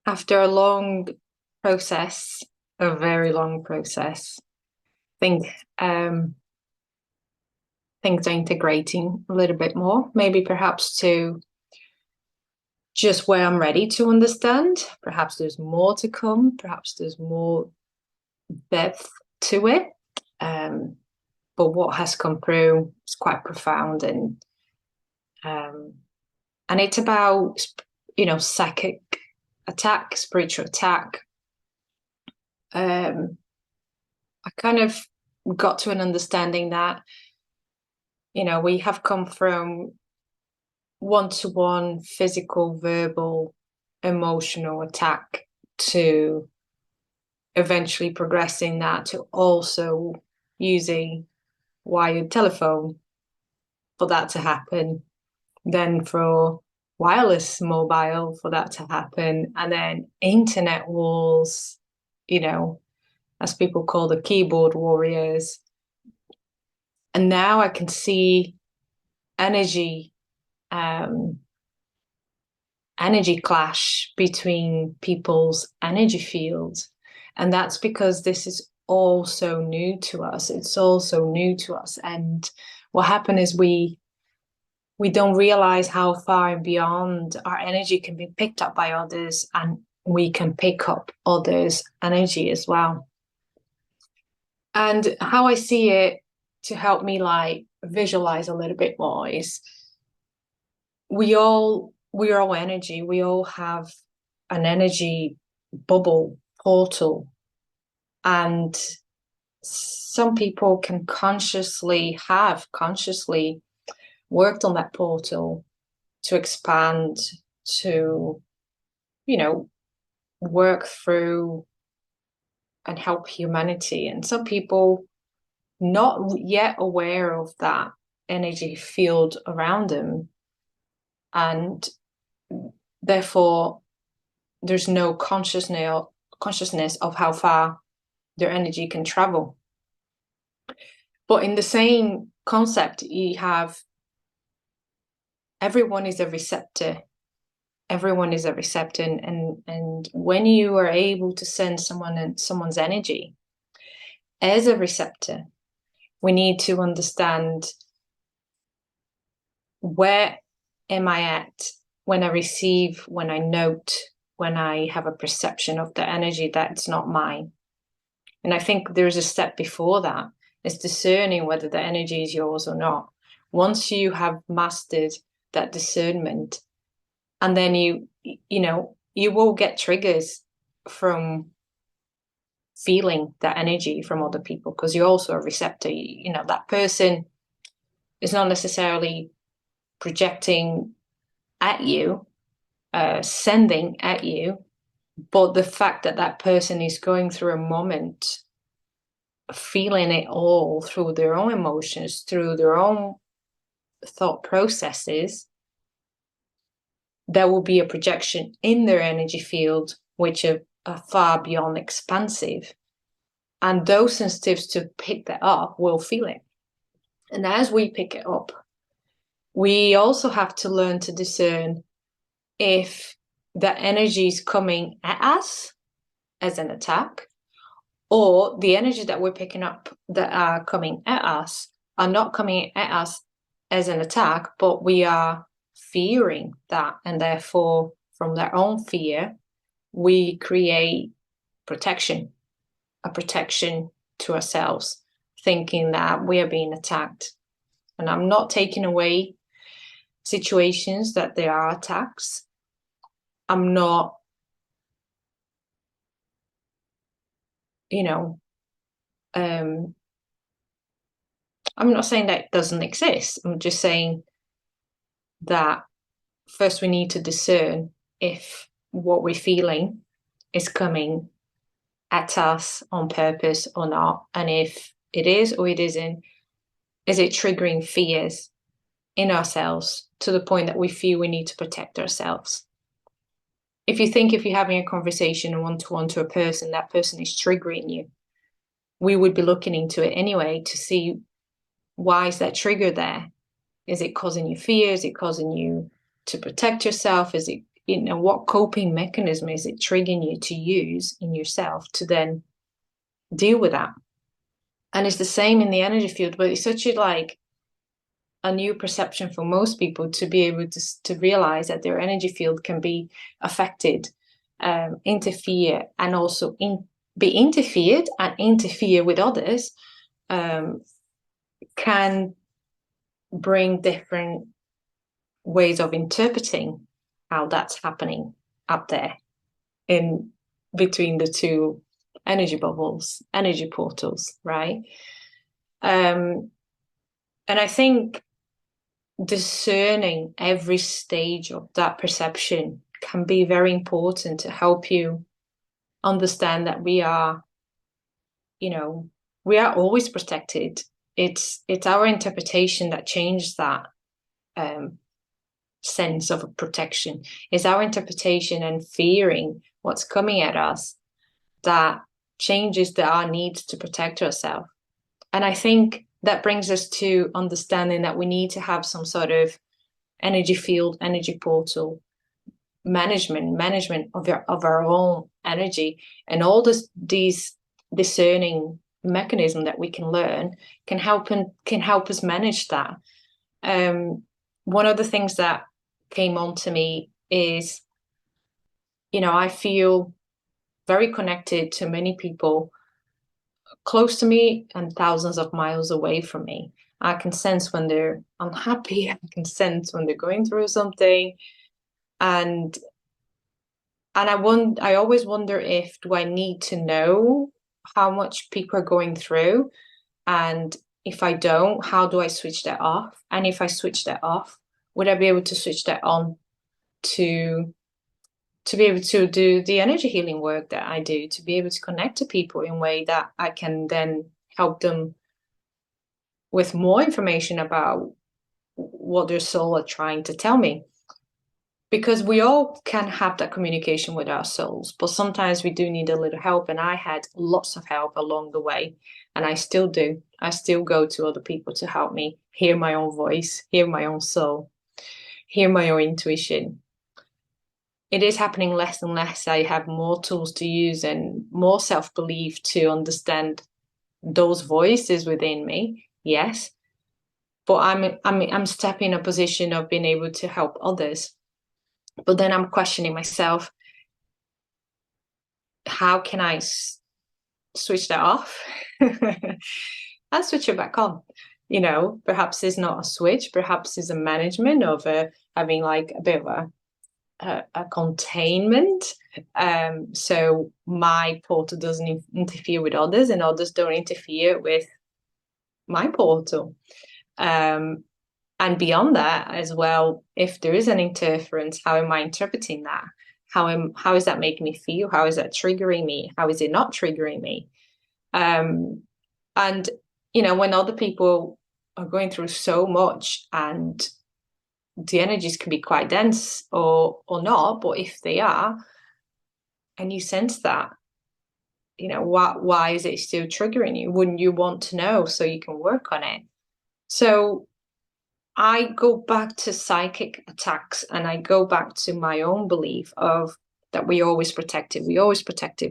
After a long process, a very long process, I think things are integrating a little bit more, maybe perhaps to just where I'm ready to understand. Perhaps there's more to come, perhaps there's more depth to it. But what has come through is quite profound, um, and it's about, psychic attack, spiritual attack. I kind of got to an understanding that, we have come from one-to-one physical, verbal, emotional attack to eventually progressing that to also using wired telephone for that to happen, then for wireless mobile for that to happen, and then internet walls, as people call the keyboard warriors. And now I can see energy clash between people's energy fields. And that's because this is all so new to us. It's all so new to us. And what happened is we don't realize how far and beyond our energy can be picked up by others, and we can pick up others' energy as well. And how I see it, to help me visualize a little bit more, is we are all energy. We all have an energy bubble portal, and some people can consciously worked on that portal to expand, to work through and help humanity. And some people not yet aware of that energy field around them, and therefore there's no consciousness of how far their energy can travel. But in the same concept, you have everyone is a receptor. Everyone is a receptor, and when you are able to send someone's energy as a receptor, we need to understand, where am I at when I receive, when I note, when I have a perception of the energy that's not mine. And I think there's a step before that. It's discerning whether the energy is yours or not. Once you have mastered that discernment, and then you will get triggers from feeling that energy from other people, because you're also a receptor. That person is not necessarily projecting at you, sending at you, but the fact that that person is going through a moment, feeling it all through their own emotions, through their own thought processes, there will be a projection in their energy field which are far beyond expansive. And those sensitives to pick that up will feel it. And as we pick it up, we also have to learn to discern if the energy is coming at us as an attack, or the energy that we're picking up that are coming at us are not coming at us as an attack, but we are fearing that. And therefore, from their own fear, we create protection, a protection to ourselves, thinking that we are being attacked. And I'm not taking away situations that there are attacks. I'm not, I'm not saying that it doesn't exist. I'm just saying that first we need to discern if what we're feeling is coming at us on purpose or not. And if it is or it isn't, is it triggering fears in ourselves to the point that we feel we need to protect ourselves? If you're having a conversation one-to-one to a person, that person is triggering you, we would be looking into it anyway to see, why is that trigger there? Is it causing you fear? Is it causing you to protect yourself? Is it, what coping mechanism is it triggering you to use in yourself to then deal with that? And it's the same in the energy field, but it's such a new perception for most people to be able to realize that their energy field can be affected, interfere, and also be interfered and interfere with others, can bring different ways of interpreting how that's happening up there in between the two energy bubbles, energy portals, right? And I think discerning every stage of that perception can be very important to help you understand that we are always protected. It's our interpretation that changes that sense of protection. It's our interpretation and fearing what's coming at us that changes our need to protect ourselves. And I think that brings us to understanding that we need to have some sort of energy field, energy portal management of our own energy, and all these discerning mechanism that we can learn can help us manage that. One of the things that came on to me is, I feel very connected to many people close to me and thousands of miles away from me. I can sense when they're unhappy. I can sense when they're going through something. And I always wonder, do I need to know how much people are going through? And if I don't, how do I switch that off? And if I switch that off, would I be able to switch that on to be able to do the energy healing work that I do, to be able to connect to people in a way that I can then help them with more information about what their soul are trying to tell me? Because we all can have that communication with our souls, but sometimes we do need a little help. And I had lots of help along the way, and I still do. I still go to other people to help me hear my own voice, hear my own soul, hear my own intuition. It is happening less and less. I have more tools to use and more self-belief to understand those voices within me. Yes, but I'm stepping in a position of being able to help others. But then I'm questioning myself, how can I switch that off and switch it back on? Perhaps it's not a switch, perhaps it's a management of having like a bit of a containment, so my portal doesn't interfere with others and others don't interfere with my portal. And beyond that as well, if there is an interference, how am I interpreting that? How is that making me feel? How is that triggering me? How is it not triggering me? And when other people are going through so much, and the energies can be quite dense or not, but if they are, and you sense that, why is it still triggering you? Wouldn't you want to know so you can work on it? So I go back to psychic attacks, and I go back to my own belief of that we always protected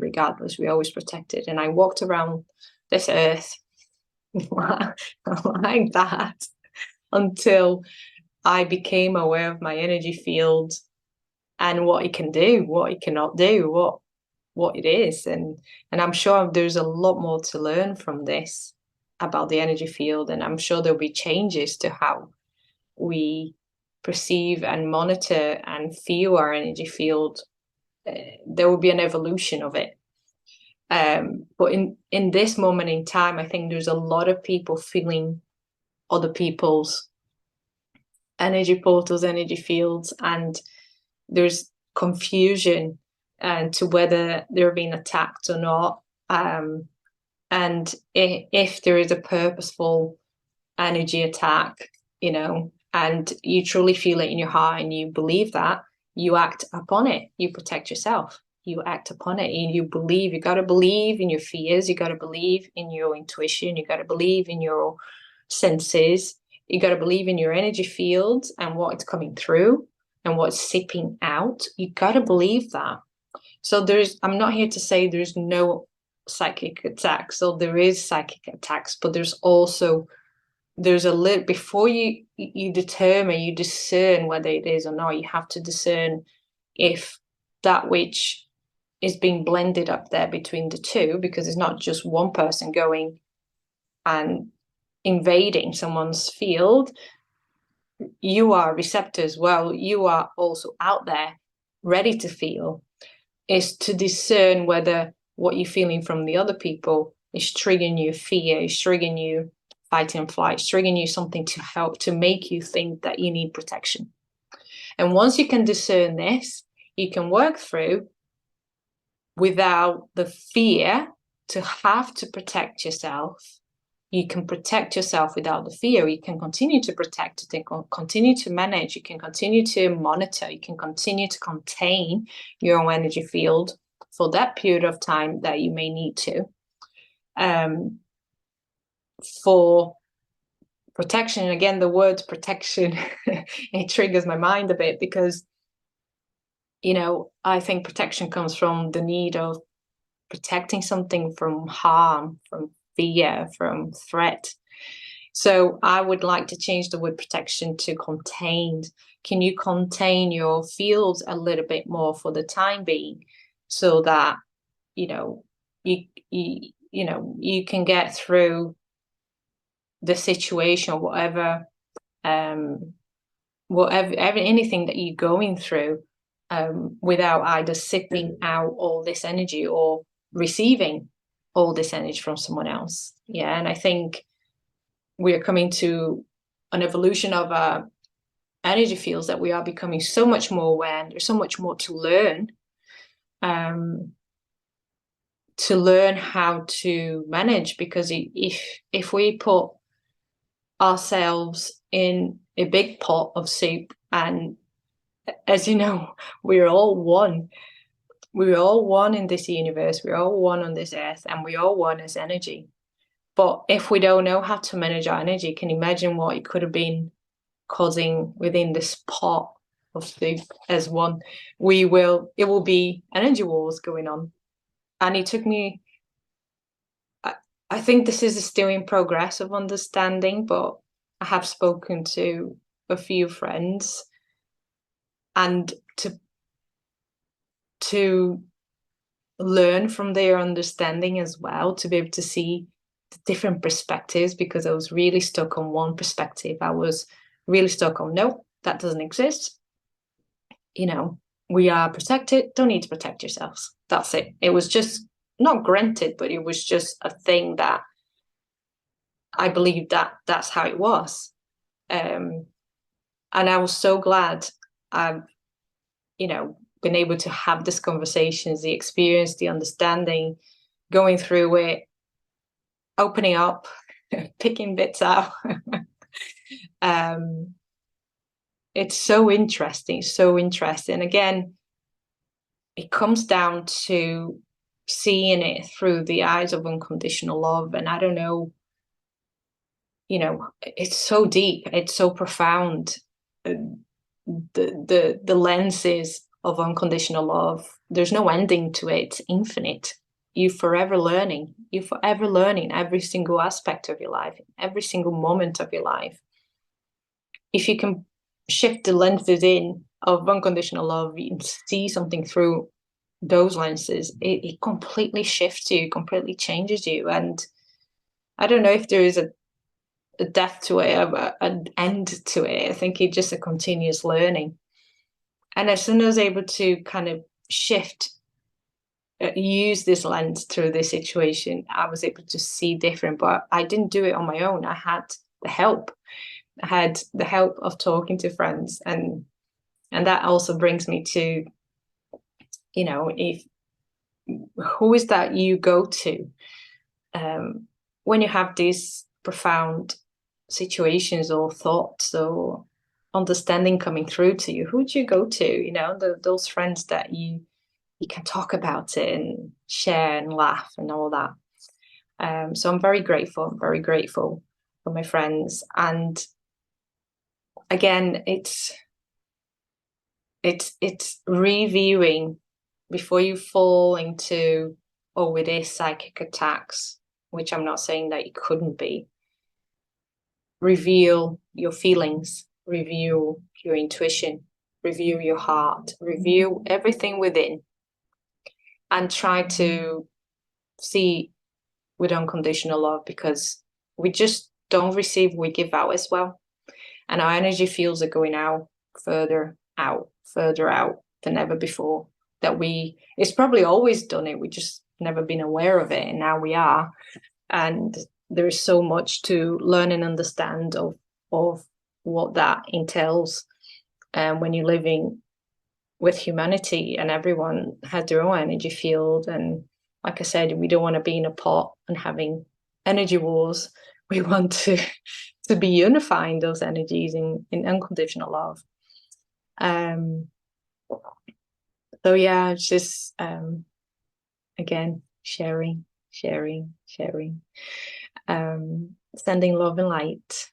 regardless, we always protected. And I walked around this earth like that until I became aware of my energy field and what it can do, what it cannot do, what it is. And I'm sure there's a lot more to learn from this about the energy field. And I'm sure there'll be changes to how we perceive and monitor and feel our energy field. There will be an evolution of it. But in this moment in time, I think there's a lot of people feeling other people's energy portals, energy fields, and there's confusion to whether they're being attacked or not. And if there is a purposeful energy attack, and you truly feel it in your heart and you believe that, you act upon it. You protect yourself. You act upon it, and you believe. You got to believe in your fears. You got to believe in your intuition. You got to believe in your senses. You got to believe in your energy fields and what it's coming through. and what's seeping out, you got to believe that. So I'm not here to say there's no psychic attacks. So there is psychic attacks, but there's a little, before you determine, you discern whether it is or not, you have to discern if that which is being blended up there between the two, because it's not just one person going and invading someone's field. You are a receptor as well. You are also out there ready to feel. Is to discern whether what you're feeling from the other people is triggering you fear, is triggering you fight and flight, is triggering you something to help, to make you think that you need protection. And once you can discern this, you can work through without the fear to have to protect yourself. You can protect yourself without the fear. You can continue to protect, you can continue to manage, you can continue to monitor, you can continue to contain your own energy field for that period of time that you may need to. For protection, and again, the word protection, it triggers my mind a bit, because, I think protection comes from the need of protecting something from harm, from fear, from threat. So I would like to change the word protection to contained. Can you contain your fields a little bit more for the time being, so that you can get through the situation, or whatever anything that you're going through, without either sipping out all this energy or receiving all this energy from someone else. Yeah, and I think we are coming to an evolution of energy fields that we are becoming so much more aware, and there's so much more to learn how to manage. Because if we put ourselves in a big pot of soup, and as you know, we're all one in this universe, we're all one on this earth, and we're all one as energy. But if we don't know how to manage our energy, can you imagine what it could have been causing within this pot of soup as one? It will be energy wars going on. And it took me, I think this is still in progress of understanding, but I have spoken to a few friends, and to learn from their understanding as well, to be able to see the different perspectives, because I was really stuck on one perspective. I was really stuck on, no, that doesn't exist. We are protected, don't need to protect yourselves. That's it. It was just not granted, but it was just a thing that I believed that's how it was. And I was so glad I've, been able to have these conversations, the experience, the understanding, going through it, opening up, picking bits out. It's so interesting. Again, it comes down to seeing it through the eyes of unconditional love. And I don't know, it's so deep, it's so profound. The lenses of unconditional love, there's no ending to it. It's infinite. You're forever learning every single aspect of your life, every single moment of your life. If you can shift the lenses in of unconditional love, you can see something through those lenses, it completely shifts you, completely changes you. And I don't know if there is a depth to it, an end to it. I think it's just a continuous learning. And as soon as I was able to kind of shift, use this lens through this situation, I was able to see different. But I didn't do it on my own. I had the help. I had the help of talking to friends, and that also brings me to, if who is that you go to when you have these profound situations or thoughts or understanding coming through to you? Who do you go to? Those friends that you can talk about it and share and laugh and all that. So I'm very grateful for my friends. And again, it's reviewing before you fall into, oh, it is psychic attacks, which I'm not saying that it couldn't be. Reveal your feelings, review your intuition, review your heart, review everything within, and try to see with unconditional love, because we just don't receive, we give out as well. And our energy fields are going out, further out than ever before. It's probably always done it, we just never been aware of it, and now we are. And there's so much to learn and understand of what that entails. And when you're living with humanity and everyone has their own energy field, and like I said, we don't want to be in a pot and having energy wars. We want to be unifying those energies in unconditional love. So yeah, it's just again, sharing, sending love and light.